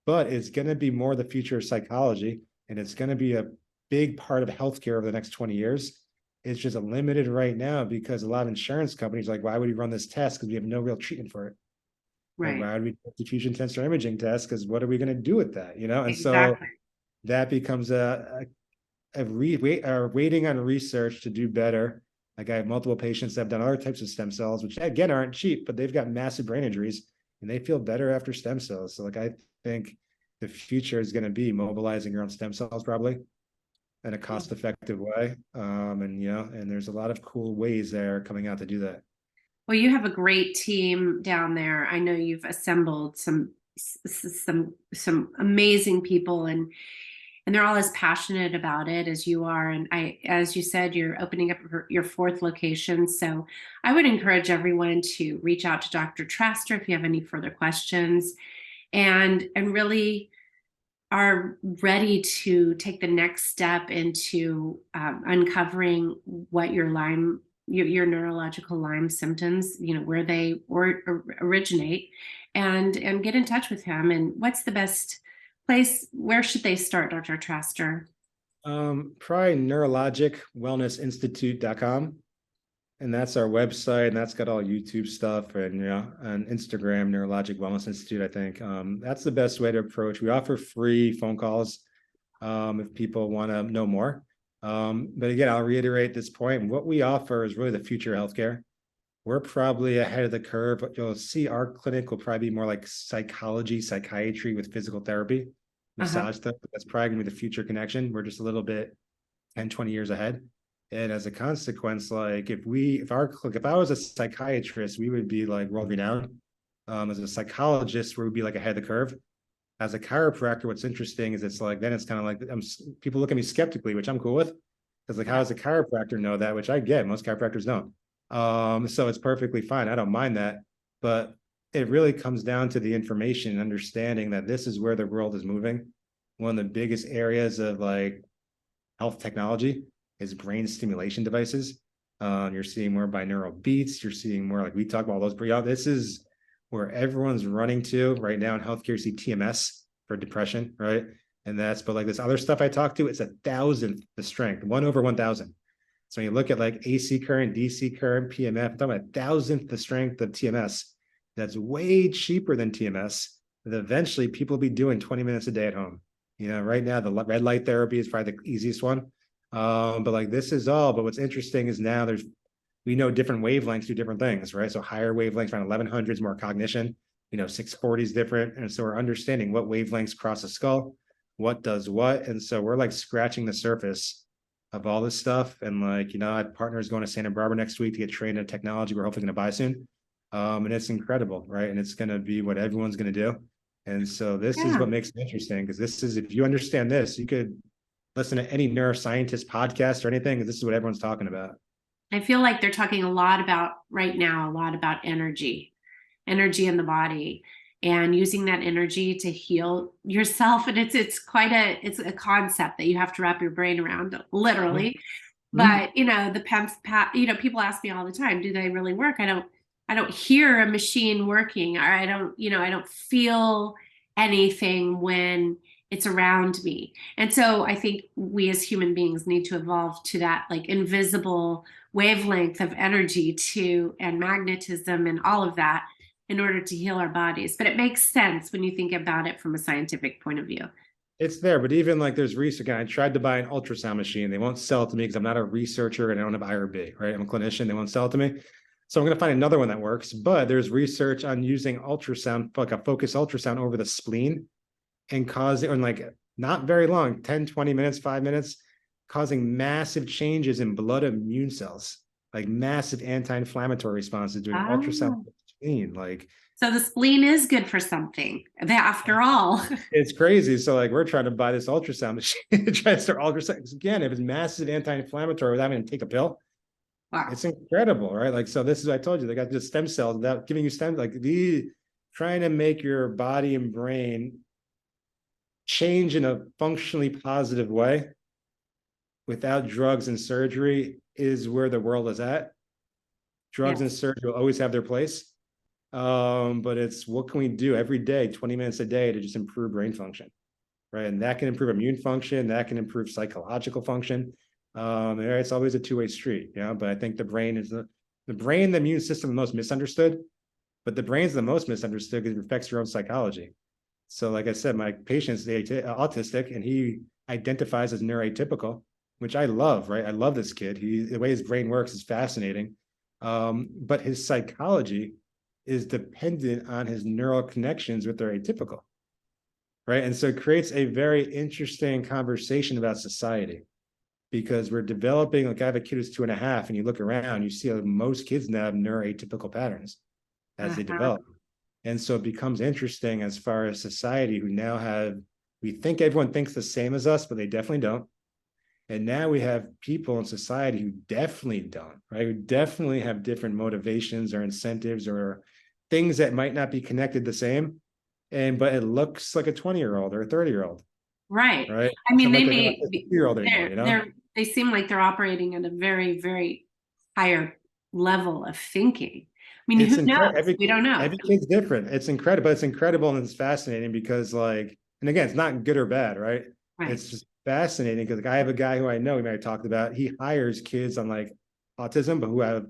But it's going to be more the future of psychology, and it's going to be a big part of healthcare over the next 20 years. It's just limited right now because a lot of insurance companies are like, why would we run this test? Because we have no real treatment for it. Like, Right. why would we do a diffusion test or imaging test? Because what are we going to do with that? You know, and so Exactly. that becomes waiting on research to do better. Like, I have multiple patients that have done other types of stem cells, which again aren't cheap, but they've got massive brain injuries and they feel better after stem cells. So like, I think the future is going to be mobilizing your own stem cells probably in a cost-effective way. And you know, and there's a lot of cool ways that are coming out to do that. Well, you have a great team down there. I know you've assembled some amazing people, and they're all as passionate about it as you are. And as you said, you're opening up your fourth location. So I would encourage everyone to reach out to Dr. Traster if you have any further questions, and really are ready to take the next step into uncovering what your neurological Lyme symptoms, where they originate, and get in touch with him. And what's the best place? Where should they start, Dr. Traster? Probably Neurologic Wellness Institute.com. And that's our website, and that's got all YouTube stuff, and and Instagram, Neurologic Wellness Institute, I think. That's the best way to approach. We offer free phone calls if people want to know more. But again, I'll reiterate this point. What we offer is really the future of healthcare. We're probably ahead of the curve, but you'll see our clinic will probably be more like psychology, psychiatry with physical therapy, massage therapy. That's probably going to be the future connection. We're just a little bit 10, 20 years ahead. And as a consequence, like if I was a psychiatrist, we would be like world renowned. As a psychologist, we would be like ahead of the curve. As a chiropractor, what's interesting is it's like, then it's kind of like people look at me skeptically, which I'm cool with. Because like, how does a chiropractor know that? Which I get, most chiropractors don't. So it's perfectly fine. I don't mind that. But it really comes down to the information and understanding that this is where the world is moving. One of the biggest areas of like health technology is brain stimulation devices. You're seeing more binaural beats. You're seeing more like we talk about all those. This is where everyone's running to right now in healthcare. You see TMS for depression, right? And but like this other stuff I talked to, it's 1,000th the strength, 1/1,000. So when you look at like AC current, DC current, PMF, I'm talking about 1,000th the strength of TMS. That's way cheaper than TMS. That eventually people will be doing 20 minutes a day at home. Right now the red light therapy is probably the easiest one. But like this is all, but what's interesting is now we know different wavelengths do different things, right? So higher wavelengths, around 1100 is more cognition, 640 is different. And so we're understanding what wavelengths cross the skull, what does what. And so we're like scratching the surface of all this stuff. And like, I have partners going to Santa Barbara next week to get trained in technology we're hopefully going to buy soon. And it's incredible, right? And it's going to be what everyone's going to do. And so this is what makes it interesting, because this is, if you understand this, you could listen to any neuroscientist podcast or anything. This is what everyone's talking about. I feel like they're talking a lot about energy in the body, and using that energy to heal yourself. And it's a concept that you have to wrap your brain around, literally. But the PEMF, people ask me all the time, do they really work? I don't hear a machine working, or I don't feel anything when it's around me. And so I think we as human beings need to evolve to that like invisible wavelength of energy and magnetism and all of that in order to heal our bodies. But it makes sense when you think about it from a scientific point of view. It's there, but even like there's research. I tried to buy an ultrasound machine. They won't sell it to me because I'm not a researcher and I don't have IRB, right? I'm a clinician. They won't sell it to me. So I'm going to find another one that works. But there's research on using ultrasound, like a focused ultrasound over the spleen, and causing, and like not very long, 10, 20 minutes, 5 minutes, causing massive changes in blood immune cells, like massive anti-inflammatory responses doing ultrasound spleen. Like, so the spleen is good for something after all. It's crazy. So like we're trying to buy this ultrasound machine, try to start ultrasound. Again, if it's massive anti-inflammatory without having to take a pill, wow, it's incredible, right? Like, so this is, I told you, they got the stem cells without giving you like trying to make your body and brain change in a functionally positive way without drugs and surgery is where the world is at. Drugs and surgery will always have their place. But it's what can we do every day, 20 minutes a day, to just improve brain function, right? And that can improve immune function, that can improve psychological function. It's always a two-way street, but I think the brain is the immune system, the most misunderstood, but the brain's the most misunderstood because it affects your own psychology. So like I said, my patient's autistic and he identifies as neuroatypical, which I love, right? I love this kid. The way his brain works is fascinating. But his psychology is dependent on his neural connections with their atypical, right? And so it creates a very interesting conversation about society because we're developing, like I have a kid who's 2.5 and you look around, you see most kids now have neuroatypical patterns as they develop. And so it becomes interesting as far as society who now we think everyone thinks the same as us, but they definitely don't. And now we have people in society who definitely don't, right? Who definitely have different motivations or incentives or things that might not be connected the same. But it looks like a 20-year-old or a 30-year-old. Right. Right. I mean, they they may may be 2-year-old anymore, they seem like they're operating at a very, very higher level of thinking. I mean, who knows? We don't know. Every kid's different. It's incredible. It's incredible and it's fascinating because and again, it's not good or bad, right? It's just fascinating because I have a guy who I know, we might have talked about, he hires kids on autism, but who have a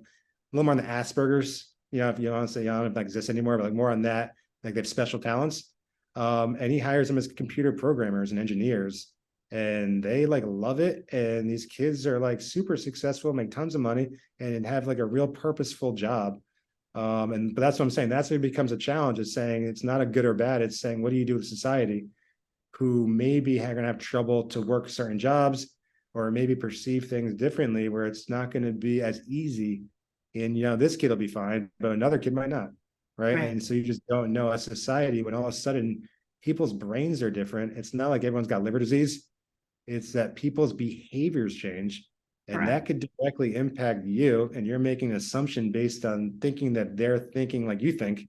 little more on the Asperger's, if you want to say, I don't know if that exists anymore, but more on that, they have special talents. And he hires them as computer programmers and engineers and they love it. And these kids are super successful, make tons of money and have a real purposeful job. But that's what I'm saying. That's when it becomes a challenge, is saying it's not a good or bad. It's saying, what do you do with society who maybe are going to have trouble to work certain jobs or maybe perceive things differently where it's not going to be as easy. And, this kid will be fine, but another kid might not. Right. And so you just don't know as society when all of a sudden people's brains are different. It's not like everyone's got liver disease. It's that people's behaviors change. And that could directly impact you. And you're making an assumption based on thinking that they're thinking like you think,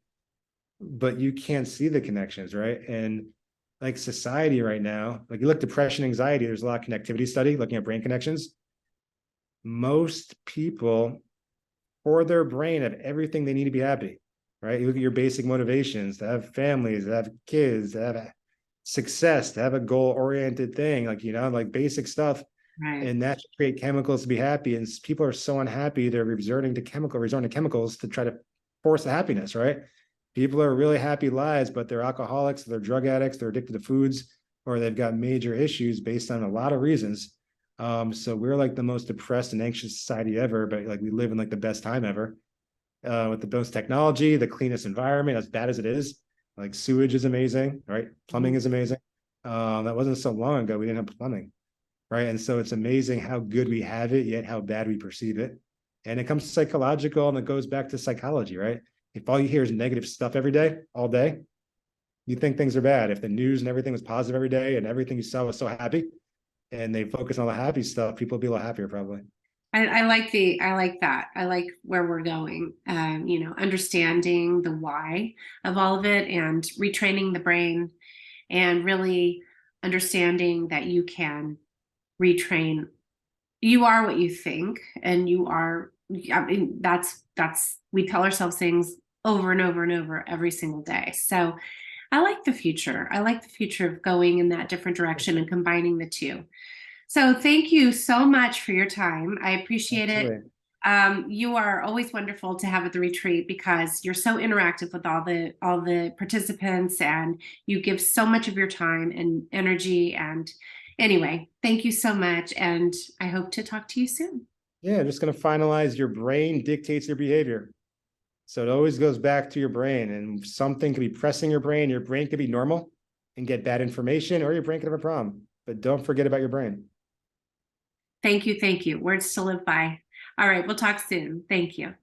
but you can't see the connections, right? And society right now, you look depression, anxiety, there's a lot of connectivity study looking at brain connections. Most people, for their brain, have everything they need to be happy, right? You look at your basic motivations, to have families, to have kids, to have success, to have a goal-oriented thing, basic stuff. Right. And that should create chemicals to be happy. And people are so unhappy, they're resorting to chemicals to try to force the happiness, right? People are really happy lives, but they're alcoholics, they're drug addicts, they're addicted to foods, or they've got major issues based on a lot of reasons. So we're the most depressed and anxious society ever, but we live in the best time ever. With the most technology, the cleanest environment, as bad as it is, sewage is amazing, right? Plumbing is amazing. That wasn't so long ago, we didn't have plumbing. Right. And so it's amazing how good we have it, yet how bad we perceive it. And it comes to psychological and it goes back to psychology, right? If all you hear is negative stuff every day, all day, you think things are bad. If the news and everything was positive every day and everything you saw was so happy and they focus on the happy stuff, people will be a little happier probably. I like that. I like where we're going, understanding the why of all of it and retraining the brain and really understanding that you can retrain. You are what you think, and we tell ourselves things over and over and over every single day. So I like the future. I like the future of going in that different direction and combining the two. So thank you so much for your time. I appreciate it. You are always wonderful to have at the retreat because you're so interactive with all the participants and you give so much of your time and energy. And anyway, thank you so much. And I hope to talk to you soon. Yeah, just going to finalize, your brain dictates your behavior. So it always goes back to your brain, and something could be pressing your brain. Your brain could be normal and get bad information, or your brain could have a problem. But don't forget about your brain. Thank you. Thank you. Words to live by. All right. We'll talk soon. Thank you.